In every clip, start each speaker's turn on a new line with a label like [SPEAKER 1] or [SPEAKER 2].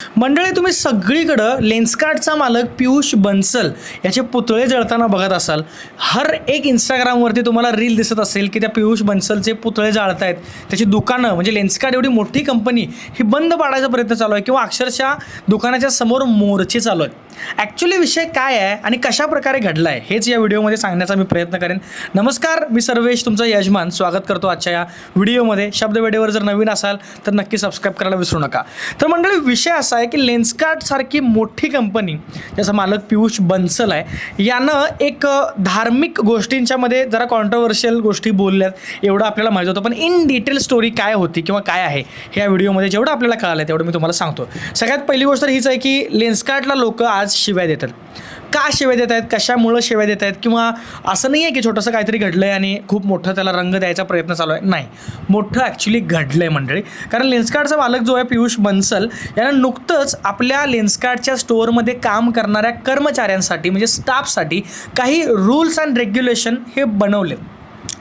[SPEAKER 1] मंडळी, तुम्ही सगळीकडं लेन्सकार्टचा मालक पियुष बन्सल याचे पुतळे जळताना बघत असाल. हर एक इंस्टाग्रामवरती तुम्हाला रील दिसत असेल की त्या पियुष बन्सलचे पुतळे जाळत आहेत. त्याची दुकानं म्हणजे लेन्सकार्ट एवढी मोठी कंपनी ही बंद पाडायचा प्रयत्न चालू आहे किंवा अक्षरशः दुकानाच्या समोर मोर्चे चालू आहेत. ॲक्च्युली विषय काय आहे आणि कशा प्रकारे घडला आहे हेच या व्हिडिओमध्ये सांगण्याचा मी प्रयत्न करेन. नमस्कार, मी सर्वेश तुमचा यजमान स्वागत करतो आजच्या या व्हिडिओमध्ये. शब्द वेळेवर जर नवीन असाल तर नक्की सबस्क्राईब करायला विसरू नका. तर मंडळी, विषय असा आहे की लेन्सकार्ट सारखी मोठी कंपनी ज्याचा मालक पियुष बन्सल आहे यानं एक धार्मिक गोष्टींच्यामध्ये जरा कॉन्ट्रोवर्शियल गोष्टी बोलल्यात एवढं आपल्याला माहिती होतं. पण इन डिटेल स्टोरी काय होती किंवा काय आहे हे या व्हिडिओमध्ये जेवढं आपल्याला कळालं आहे तेवढं मी तुम्हाला सांगतो. सगळ्यात पहिली गोष्ट हीच आहे की लेन्सकार्टला लोक आज शिव्या देतात. का शिव्या देत आहेत, कशामुळं शिव्या देत आहेत, किंवा असं नाही आहे की छोटंसं काहीतरी घडलं आहे आणि खूप मोठं त्याला रंग द्यायचा प्रयत्न चालू आहे. नाही, मोठं ॲक्च्युली घडलं आहे मंडळी. कारण लेन्सकार्टचा मालक जो आहे पियुष बन्सल यानं नुकतंच आपल्या लेन्सकार्टच्या स्टोअरमध्ये काम करणाऱ्या कर्मचाऱ्यांसाठी म्हणजे स्टाफसाठी काही रूल्स अँड रेग्युलेशन हे बनवले.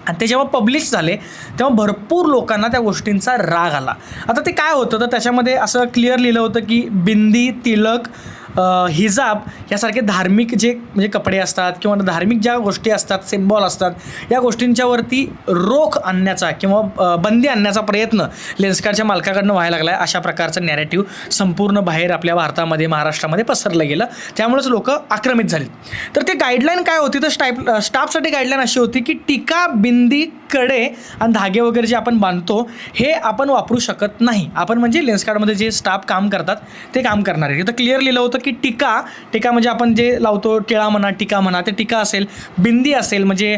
[SPEAKER 1] आणि ते जेव्हा पब्लिश झाले तेव्हा भरपूर लोकांना त्या गोष्टींचा राग आला. आता ते काय होतं तर त्याच्यामध्ये असं क्लिअर लिहिलं होतं की बिंदी, तिलक, हिजाब यासारखे धार्मिक जे म्हणजे कपडे असतात किंवा धार्मिक ज्या गोष्टी असतात, सिम्बॉल असतात, या गोष्टींच्यावरती रोख आणण्याचा किंवा बंदी आणण्याचा प्रयत्न लेन्सकार्टच्या मालकाकडनं व्हायला लागला आहे. अशा प्रकारचं नॅरेटिव्ह संपूर्ण बाहेर आपल्या भारतामध्ये, महाराष्ट्रामध्ये पसरलं गेलं. त्यामुळेच लोक आक्रमित झाली. तर ते गाईडलाईन काय होती तर स्टाफसाठी गाईडलाईन अशी होती की टीका, बिंदी, कडे आणि धागे वगैरे जे आपण बांधतो हे आपण वापरू शकत नाही. आपण म्हणजे लेन्सकार्टमध्ये जे स्टाफ काम करतात ते काम करणार आहे. तर क्लिअर लिहिलं होतं की टीका म्हणजे आपण जे लावतो, टिळा म्हणा, टीका म्हणा, ते टीका असेल. बिंदी असेल म्हणजे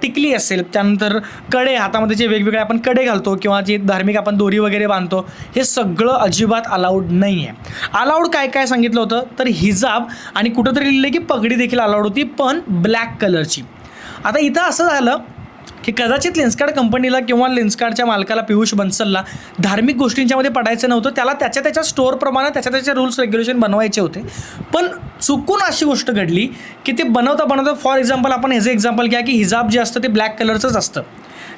[SPEAKER 1] टिकली असेल. त्यानंतर कडे, हातामध्ये जे वेगवेगळे आपण कडे घालतो किंवा जे धार्मिक आपण दोरी वगैरे बांधतो हे सगळं अजिबात अलाउड नाही आहे. अलाउड काय काय सांगितलं होतं तर हिजाब आणि कुठंतरी लिहिलं की पगडी देखील अलाउड होती, पण ब्लॅक कलरची. आता इथं असं झालं की कदाचित लेन्सकार्ट कंपनीला किंवा लेन्सकार्टच्या मालकाला पियुष बन्सलला धार्मिक गोष्टींच्यामध्ये पडायचं नव्हतं. त्याला त्याच्या स्टोअरप्रमाणे त्याच्या रूल्स रेग्युलेशन बनवायचे होते. पण चुकून अशी गोष्ट घडली की ते बनवता फॉर एक्झाम्पल आपण ह्याचं एक्झाम्पल घ्या की हिजाब जे असतं ते ब्लॅक कलरचंच असतं.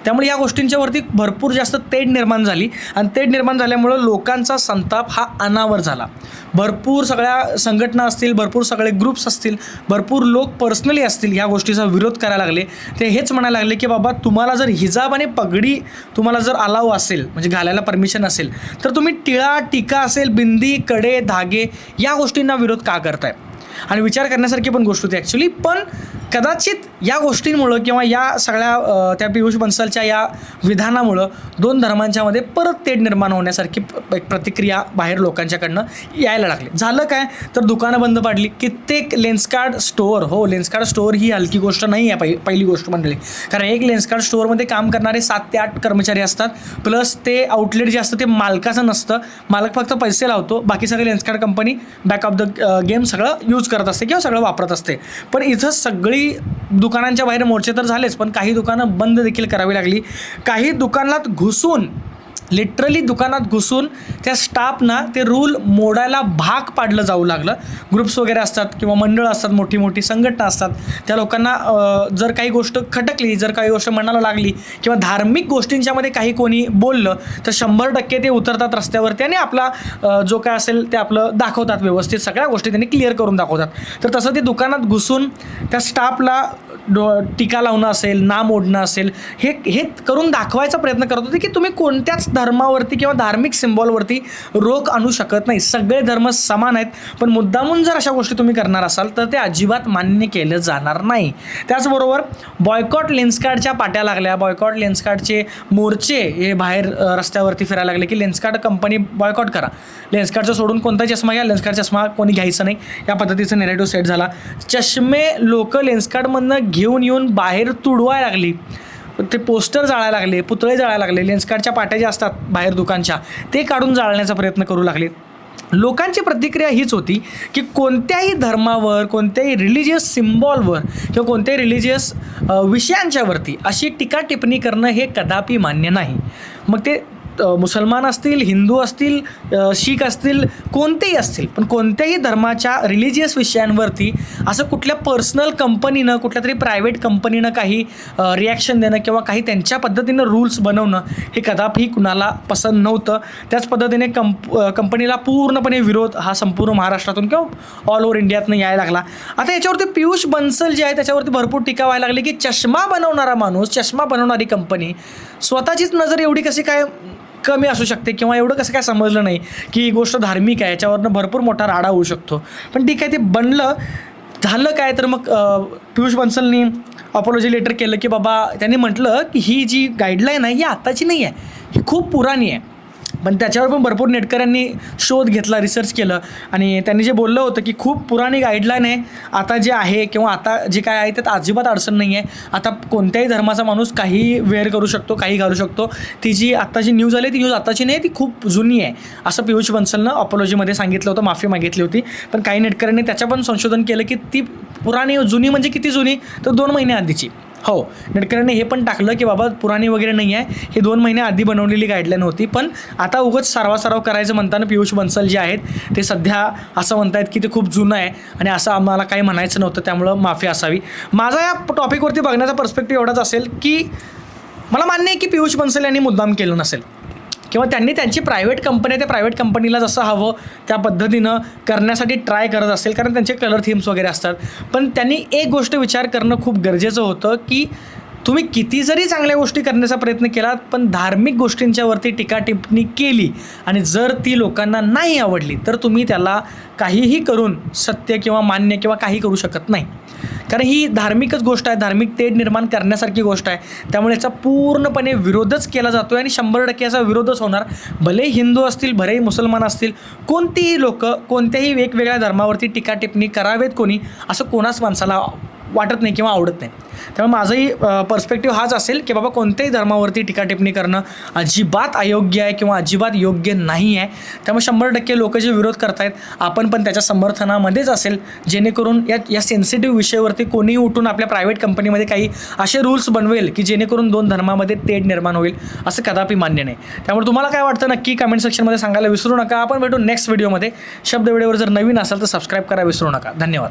[SPEAKER 1] त्यामुळे या गोष्टींच्यावरती भरपूर जास्त तेढ निर्माण झाली आणि तेढ निर्माण झाल्यामुळं लोकांचा संताप हा अनावर झाला. भरपूर सगळ्या संघटना असतील, भरपूर सगळे ग्रुप्स असतील, भरपूर लोक पर्सनली असतील ह्या गोष्टीचा विरोध करायला लागले. ते हेच म्हणायला लागले की बाबा, तुम्हाला जर हिजाब आणि पगडी तुम्हाला जर अलाव असेल म्हणजे घालायला परमिशन असेल तर तुम्ही टिळा, टीका असेल, बिंदी, कडे, धागे या गोष्टींना विरोध का करताय. आणि विचार करण्यासारखी पण गोष्ट होती ॲक्च्युली. पण कदाचित या गोष्टींमुळं किंवा या सगळ्या त्या पियुष बन्सलच्या या विधानामुळं दोन धर्मांच्यामध्ये परत तेढ निर्माण होण्यासारखी एक प्रतिक्रिया बाहेर लोकांच्याकडनं यायला लागली. झालं काय तर दुकानं बंद पाडली. कित्येक लेन्सकार्ट स्टोअर ही हलकी गोष्ट नाही आहे. पहिली गोष्ट मंडळी, कारण एक लेन्सकार्ट स्टोअरमध्ये काम करणारे 7 ते 8 कर्मचारी असतात. प्लस ते आउटलेट जे असतं ते मालकाचं नसतं. मालक फक्त पैसे लावतो. बाकी सगळे Lenskart company back of the game सगळं यूज करत असते किंवा सगळं वापरत असते. पण इथं सगळी दुकानांच्या बाहेर मोर्चे तर झालेच, पण काही दुकानं बंद देखील करावी लागली. काही दुकानात घुसून, लिटरली दुकानात घुसून त्या स्टाफना ते रूल मोडायला भाग पाडलं जाऊ लागलं. ग्रुप्स वगैरे असतात किंवा मंडळ असतात, मोठी मोठी संघटना असतात. त्या लोकांना जर काही गोष्ट खटकली, जर काही गोष्ट मनाला लागली किंवा धार्मिक गोष्टींच्यामध्ये काही कोणी बोललं तर 100% ते उतरतात रस्त्यावरती आणि आपला जो काय असेल ते आपलं दाखवतात. व्यवस्थित सगळ्या गोष्टी त्यांनी क्लिअर करून दाखवतात. तर तसं ते दुकानात घुसून त्या स्टाफला टीका लावणं असेल, नाम ओढणं असेल, हे करून दाखवायचा प्रयत्न करत होते की तुम्ही कोणत्याच धर्मावरती किंवा धार्मिक सिम्बॉलवरती रोख आणू शकत नाही. सगळे धर्म समान आहेत. पण मुद्दामून जर अशा गोष्टी तुम्ही करणार असाल तर ते अजिबात मान्य केलं जाणार नाही. त्याचबरोबर बॉयकॉट लेन्सकार्टच्या पाट्या लागल्या. बॉयकॉट लेन्सकार्टचे मोर्चे हे बाहेर रस्त्यावरती फिरायला लागले की लेन्सकार्ट कंपनी बॉयकॉट करा. लेन्सकार्टचं सोडून कोणता चष्मा घ्या, लेन्सकार्ट चष्मा कोणी घ्यायचं नाही, या पद्धतीचं नेरेटिव्ह सेट झाला. चष्मे लोक लेन्सकार्टमधनं घेऊन येऊन बाहेर तुडवायला लागली. ते पोस्टर जाळायला लागले, पुतळे जाळायला लागले. लेन्सकार्टच्या पाट्या ज्या असतात बाहेर दुकानच्या ते काढून जाळण्याचा प्रयत्न करू लागले. लोकांची प्रतिक्रिया हीच होती की कोणत्याही धर्मावर, कोणत्याही रिलिजियस सिम्बॉलवर किंवा कोणत्याही रिलिजियस विषयांच्यावरती अशी टीका टिप्पणी करणं हे कदापि मान्य नाही. मग ते मुसलमान असतील, हिंदू असतील शीख असतील, कोणतेही असतील, पण कोणत्याही धर्माच्या रिलिजियस विषयांवरती असं कुठल्या पर्सनल कंपनीनं, कुठल्या तरी प्रायव्हेट कंपनीनं काही रिॲक्शन देणं किंवा काही त्यांच्या पद्धतीनं रूल्स बनवणं हे कदापि कुणाला पसंत नव्हतं. त्याच पद्धतीने कंपनीला पूर्णपणे विरोध हा संपूर्ण महाराष्ट्रातून किंवा ऑल ओव्हर इंडियातनं यायला लागला. आता याच्यावरती पियुष बन्सल जे आहे त्याच्यावरती भरपूर टीका व्हायला लागली की चष्मा बनवणारा माणूस, चष्मा बनवणारी कंपनी, स्वतःचीच नजर एवढी कशी काय कमी असू शकते किंवा एवढं कसं काय समजलं नाही की ही गोष्ट धार्मिक आहे, याच्यावरनं भरपूर मोठा राडा होऊ शकतो. पण ठीक आहे, ते बनलं. झालं काय तर मग पियुष बन्सलनी अपॉलॉजी लेटर केलं की बाबा, त्यांनी म्हटलं की ही जी गाईडलाईन आहे ही आत्ताची नाही आहे, ही खूप पुराणी आहे. पण त्याच्यावर पण भरपूर नेटकऱ्यांनी शोध घेतला, रिसर्च केलं आणि त्यांनी जे बोललं होतं की खूप पुराणी गाईडलाईन आहे, आता जे आहे किंवा आता जे काय आहे त्यात अजिबात अडचण नाही आहे. आता कोणत्याही धर्माचा माणूस काही वेअर करू शकतो, काही घालू शकतो. ती जी आत्ताची न्यूज आली ती न्यूज आत्ताची नाही, ती खूप जुनी आहे असं पियुष बन्सलनं अपॉलॉजीमध्ये सांगितलं होतं, माफी मागितली होती. पण काही नेटकऱ्यांनी त्याच्या पण संशोधन केलं की ती पुराणी जुनी म्हणजे किती जुनी, तर 2 महिने आधीची. हो, नेटकऱ्यांनी हे पण टाकलं की बाबा पुराणी वगैरे नाही आहे, ही 2 महिने आधी बनवलेली गाईडलाईन होती. पण आता उगाच सारवासारव करायचं म्हणताना पियुष बन्सल जे आहेत ते सध्या असं म्हणत आहेत की ते खूप जुनं आहे आणि असं आम्हाला काही म्हणायचं नव्हतं, त्यामुळं माफी असावी. माझा या टॉपिकवरती बघण्याचा पर्स्पेक्टिव्ह एवढाच असेल की मला मान्य आहे की पियुष बन्सल यांनी मुद्दाम केलं नसेल किंवा त्यांनी त्यांची प्रायव्हेट कंपनी आहे, त्या प्रायव्हेट कंपनीला जसं हवं त्या पद्धतीनं करण्यासाठी ट्राय करत असेल, कारण त्यांचे कलर थीम्स वगैरे असतात. पण त्यांनी एक गोष्ट विचार करणं खूप गरजेचं होतं की तुम्ही किती जरी चांगल्या गोष्टी करण्याचा प्रयत्न केलात, पण धार्मिक गोष्टींच्यावरती टीका टिप्पणी केली आणि जर ती लोकांना नाही आवडली तर तुम्ही त्याला काहीही करून सत्य किंवा मान्य किंवा काही करू शकत नाही. कारण ही धार्मिकच गोष्ट आहे, धार्मिक तेढ निर्माण करण्यासारखी गोष्ट आहे. त्यामुळे याचा पूर्णपणे विरोधच केला जातो आहे आणि 100% याचा विरोधच होणार. भले हिंदू असतील, भलेही मुसलमान असतील, कोणतीही लोक कोणत्याही वेगवेगळ्या धर्मावरती टीका टिप्पणी करावेत कोणी, असं कोणाच माणसाला वाटत नाही किंवा आवडत नाही. त्यामुळे माझंही पर्स्पेक्टिव्ह हाच असेल की बाबा कोणत्याही धर्मावरती टीका टिप्पणी करणं अजिबात अयोग्य आहे किंवा अजिबात योग्य नाही आहे. त्यामुळे 100% लोक जे विरोध करतायत आपण पण त्याच्या समर्थनामध्येच असेल, जेणेकरून या सेन्सिटिव्ह विषयावरती कोणीही उठून आपल्या प्रायव्हेट कंपनीमध्ये काही असे रूल्स बनवेल की जेणेकरून 2 धर्मामध्ये तेढ निर्माण होईल, असं कदापि मान्य नाही. त्यामुळे तुम्हाला काय वाटतं नक्की कमेंट सेक्शनमध्ये सांगायला विसरू नका. आपण भेटू नेक्स्ट व्हिडिओमध्ये. शब्द व्हिडिओवर जर नवीन असाल तर सबस्क्राईब करा विसरू नका. धन्यवाद.